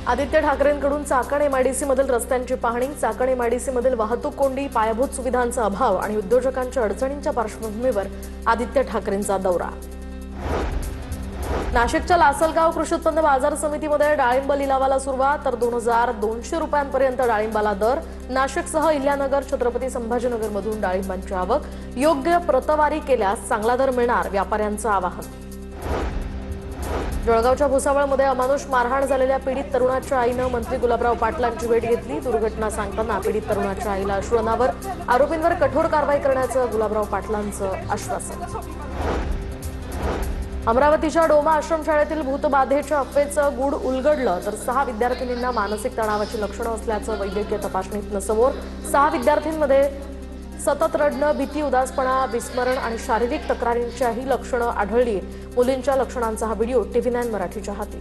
Aditya ठाकरेंकडून Chakan MIDC मधील रस्त्यांची पाहणी, चाकण एमआयडीसी मधील वाहतूक कोंडी, पायाभूत सुविधांचा अभाव आणि उद्योजकांच्या अडचणींच्या पार्श्वभूमीवर आदित्य ठाकरेंचा दौरा. नाशिकच्या लासलगाव कृषी उत्पन्न बाजार समितीमध्ये डाळिंब लिलावाला सुरुवात, तर 2200 रुपयांपर्यंत डाळिंबाला दर. नाशिकसह इल्यानगर, छत्रपती संभाजीनगरमधून डाळिंबांची आवक. योग्य प्रतवारी केल्यास चांगला दर मिळणार, व्यापाऱ्यांचं आवाहन. जळगावच्या भुसावळमध्ये अमानुष मारहाण झालेल्या पीडित तरुणाच्या आईनं मंत्री गुलाबराव पाटलांची भेट घेतली. दुर्घटना सांगताना पीडित तरुणाच्या आईला अश्रू अनावर. आरोपींवर कठोर कारवाई करण्याचं गुलाबराव पाटलांचं आश्वासन. अमरावतीच्या डोमा आश्रमशाळेतील भूतबाधेच्या अफवेचं गूढ उलगडलं, तर 6 विद्यार्थिनींना मानसिक तणावाची लक्षणं असल्याचं वैद्यकीय तपासणीतनं समोर. 6 विद्यार्थ्यांमध्ये सतत रडणं, भीती, उदासपणा, विस्मरण आणि शारीरिक तक्रारींच्याही लक्षणं आढळली. मुलींच्या लक्षणांचा हा व्हिडिओ TV9 मराठीच्या हाती.